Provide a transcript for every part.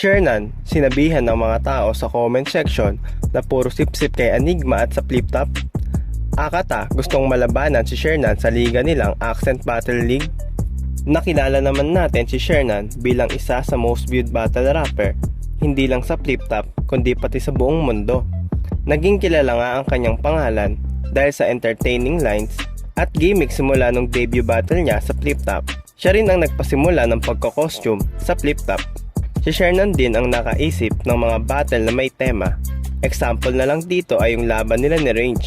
Shernan, sinabihan ng mga tao sa comment section na puro sip-sip kay Enigma at sa Flip Top. Akata gustong malabanan si Shernan sa liga nilang Accent Battle League. Nakilala naman natin si Shernan bilang isa sa most viewed battle rapper, hindi lang sa Flip Top kundi pati sa buong mundo. Naging kilala nga ang kanyang pangalan dahil sa entertaining lines at gimmick simula nung debut battle niya sa Flip Top. Siya rin ang nagpasimula ng pagko-costume sa Flip Top. Si Shernan din ang nakaisip ng mga battle na may tema. Example na lang dito ay yung laban nila ni Range,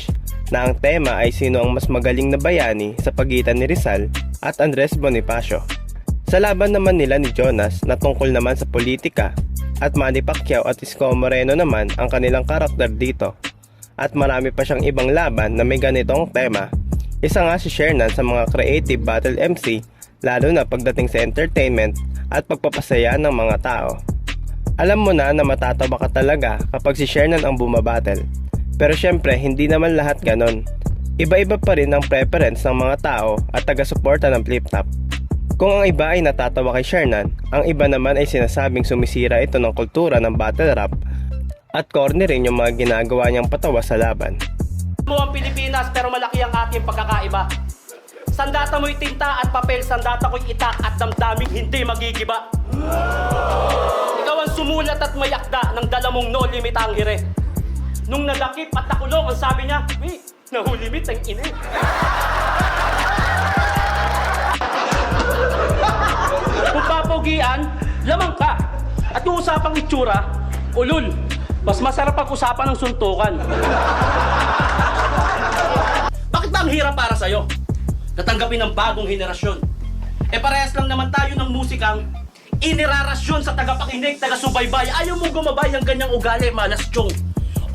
na ang tema ay sino ang mas magaling na bayani sa pagitan ni Rizal at Andres Bonifacio. Sa laban naman nila ni Jonas na tungkol naman sa politika, at Manny Pacquiao at Isko Moreno naman ang kanilang karakter dito. At marami pa siyang ibang laban na may ganitong tema. Isa nga si Shernan sa mga creative battle MC, lalo na pagdating sa entertainment at pagpapasaya ng mga tao. Alam mo na matatawa ka talaga kapag si Shernan ang bumabattle. Pero syempre hindi naman lahat ganon. Iba-iba pa rin ang preference ng mga tao at taga-suporta ng Flip Top. Kung ang iba ay natatawa kay Shernan, ang iba naman ay sinasabing sumisira ito ng kultura ng battle rap at corny rin yung mga ginagawa niyang patawa sa laban. Mo ang Pilipinas pero malaki ang ating pagkakaiba. Sandata mo'y tinta at papel, sandata ko'y itak at damdaming hindi magigiba. Ikaw ang sumulat at may akda ng dala mong no limit ang hire. Nung nadakip at nakulong, ang sabi niya, nahulimit ang ine. Kung papogian, lamang ka. At yung usapang itsura, ulul. Mas masarap pag-usapan ng suntukan. Bakit ba ang hirap para sa'yo? Natanggapin ng bagong henerasyon. Parehas lang naman tayo ng musikang inirarasyon sa tagapakinig, taga-subaybay. Ayaw mong gumabay ang ganyang ugali, malas tiyong.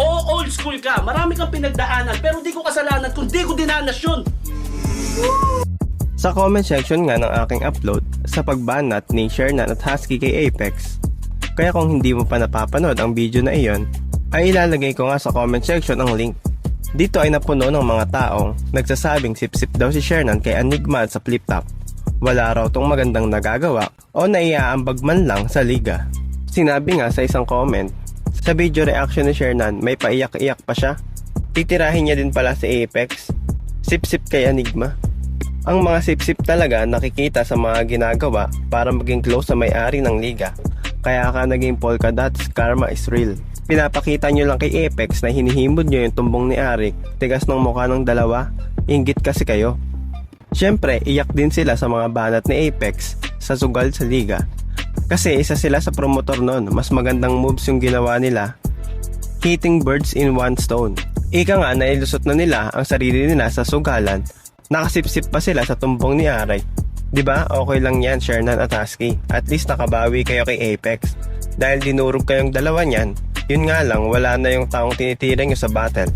Oo, old school ka. Marami kang pinagdaanan, pero di ko kasalanan kung di ko dinanas yun. Sa comment section nga ng aking upload sa pagbanat ni Shernan at Husky kay Apex. Kaya kung hindi mo pa napapanood ang video na iyon, ay ilalagay ko nga sa comment section ang link. Dito ay napuno ng mga taong nagsasabing sip-sip daw si Shernan kay Enigma sa Flip Top. Wala raw tong magandang nagagawa o naiaambag man lang sa liga. Sinabi nga sa isang comment, sa video reaction ni Shernan may paiyak-iyak pa siya. Titirahin niya din pala si Apex. Sip-sip kay Enigma. Ang mga sip-sip talaga nakikita sa mga ginagawa para maging close sa may-ari ng liga. Kaya ka naging polka dots, karma is real. Pinapakita nyo lang kay Apex na hinihimod nyo yung tumbong ni Arik, tigas ng mukha ng dalawa, inggit kasi kayo. Syempre, iyak din sila sa mga banat ni Apex sa sugal sa liga. Kasi isa sila sa promotor nun, mas magandang moves yung ginawa nila. Hitting birds in one stone. Ika nga nailusot na nila ang sarili nila sa sugalan, nakasipsip pa sila sa tumbong ni Arik. Diba? Okay lang yan, Shernan at Husky. At least nakabawi kayo kay Apex. Dahil dinurog kayong dalawa niyan, yun nga lang, wala na yung taong tinitira nyo sa battle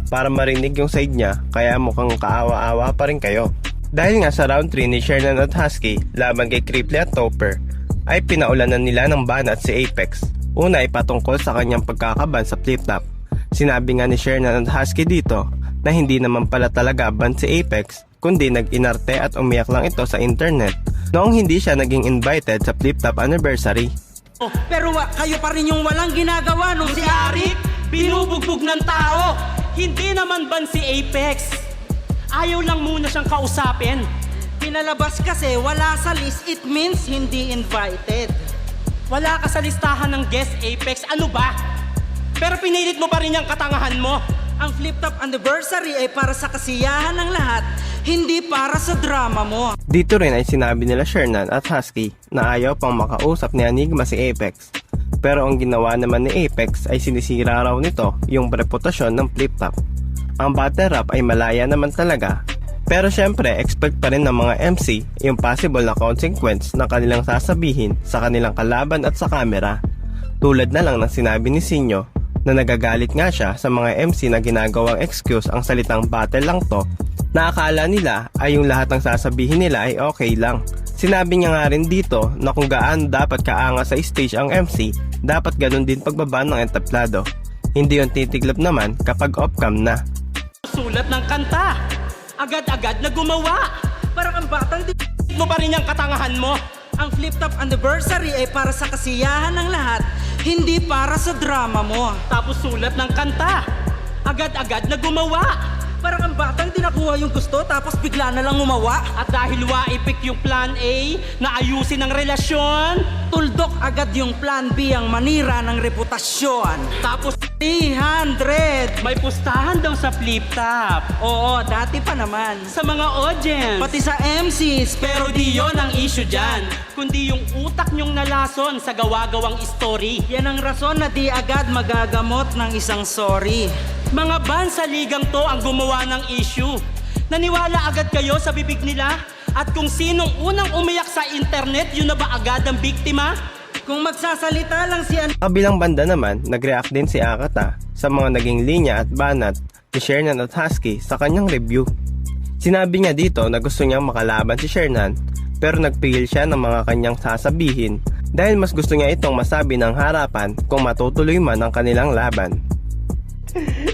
para marinig yung side niya, kaya mukhang kaawa-awa pa rin kayo. Dahil nga sa round 3 ni Shernan at Husky laban kay Cripply at Topper, ay pinaulanan nila ng banat si Apex. Una ay patungkol sa kanyang pagkakaban sa Flip Top. Sinabi nga ni Shernan at Husky dito na hindi naman pala talaga ban si Apex, kundi nag-inarte at umiyak lang ito sa internet noong hindi siya naging invited sa Flip Top anniversary. Pero kayo pa rin yung walang ginagawa nung si Arik Binubugbog ng tao. Hindi naman ban si Apex. Ayaw lang muna siyang kausapin. pinalabas kasi wala sa list, it means hindi invited. Wala ka sa listahan ng guest, Apex. Ano ba? Pero pinilit mo pa rin yung katangahan mo. Ang Flip Top anniversary ay para sa kasiyahan ng lahat, hindi para sa drama mo. Dito rin ay sinabi nila Shernan at Husky na ayaw pang makausap ni Enigma si Apex. Pero ang ginawa naman ni Apex ay sinisira raw nito yung reputasyon ng Flip Top. Ang battle rap ay malaya naman talaga. Pero syempre, expect pa rin ng mga MC yung possible na consequence na kanilang sasabihin sa kanilang kalaban at sa camera. Tulad na lang ng sinabi ni Sinyo na nagagalit nga siya sa mga MC na ginagawang excuse ang salitang battle lang to, na akala nila ay yung lahat ng sasabihin nila ay okay lang. Sinabi niya nga rin dito na kung gaano dapat kaangas sa stage ang MC, dapat ganun din pagbaba ng entablado. Hindi yung titiglap naman kapag off-cam na. Sulat ng kanta, agad-agad na gumawa. Para kang batang mo pa rin yung katangahan mo. Ang Flip Top anniversary ay para sa kasiyahan ng lahat, hindi para sa drama mo. Tapos sulat ng kanta. Agad-agad na gumawa. Parang ang batang di nakuha yung gusto tapos bigla na lang umawa. At dahil waipik yung plan A na ayusin ang relasyon, Tuldok agad yung plan B ang manira ng reputasyon. tapos 300! may pustahan daw sa flip top. Oo, dati pa naman. Sa mga audience. Pati sa MCs, Pero di yon ang issue dyan, kundi yung utak nyong nalason sa gawa-gawang story. yan ang rason na di agad magagamot ng isang sorry. Mga ban sa ligang to ang gumawa ng issue. Naniwala agad kayo sa bibig nila? At kung sinong unang umiyak sa internet, yun na ba agad ang biktima? Kung magsasalita lang si Kabilang banda naman, nag-react din si Akata sa mga naging linya at banat ni Shernan at Husky sa kanyang review. Sinabi niya dito na gusto niyang makalaban si Shernan pero nagpigil siya ng mga kanyang sasabihin dahil mas gusto niya itong masabi ng harapan kung matutuloy man ang kanilang laban.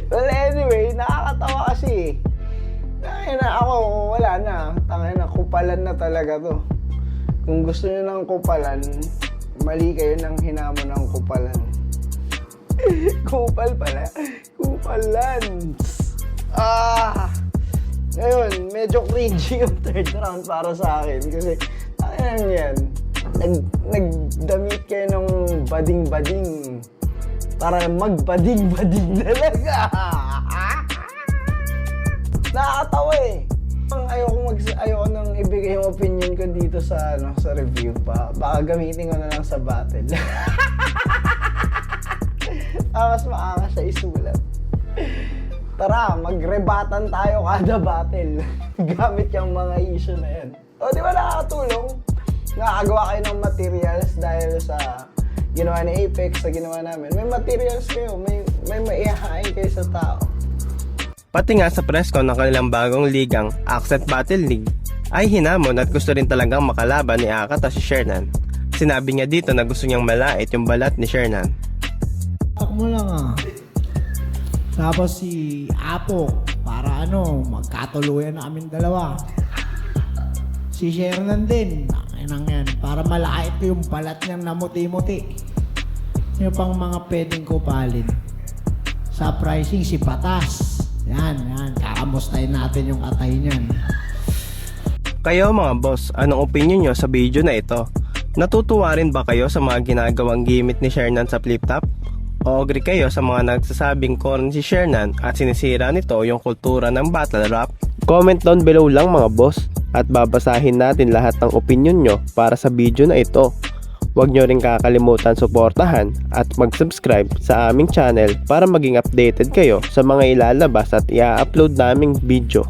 Well, anyway, nakakatawa kasi. Tangina ako, wala na. Tangina, kupalan na talaga to. Kung gusto nyo ng kupalan, mali kayo ng hinamon ng kupalan. Kupal pala. Kupalan. Ngayon, medyo cringy yung third round para sa akin. Kasi, tangina yan. Nagdamit kayo ng bading-bading. Para magbading-bading talaga. Nakakatawa eh. Ayoko nang ibigay yung opinion ko dito sa sa review pa. Baka gamitin ko na lang sa battle. Mas maangas siya isulat. Tara, magrebatan tayo kada battle. Gamit yung mga issue na yan. O, di ba nakakatulong? Nakakagawa kayo ng materials dahil sa ginawa ni Apex, sa ginawa namin. May materials kayo, may maihahain kayo sa tao. Pati nga sa press con ng kanilang bagong ligang Accent Battle League ay hinamon at gusto rin talagang makalaban ni Akata si Shernan. Sinabi niya dito na gusto niyang malait yung balat ni Shernan. Ako mo lang Tapos si Apo, para magkatuluyan na kaming dalawa. Si Shernan din, yan, para malait ko yung balat niyang namuti-muti. Yung pang mga pwedeng kupalin. Sa pricing, si Patas. Yan, kakamustahin natin yung atay niyan. Kayo mga boss, anong opinion nyo sa video na ito? Natutuwa rin ba kayo sa mga ginagawang gimmick ni Shernan sa flip top? O agree kayo sa mga nagsasabing corny si Shernan at sinisira nito yung kultura ng battle rap? Comment down below lang mga boss at babasahin natin lahat ng opinion nyo para sa video na ito. Huwag nyo rin kakalimutan suportahan at mag-subscribe sa aming channel para maging updated kayo sa mga ilalabas at i-upload naming video.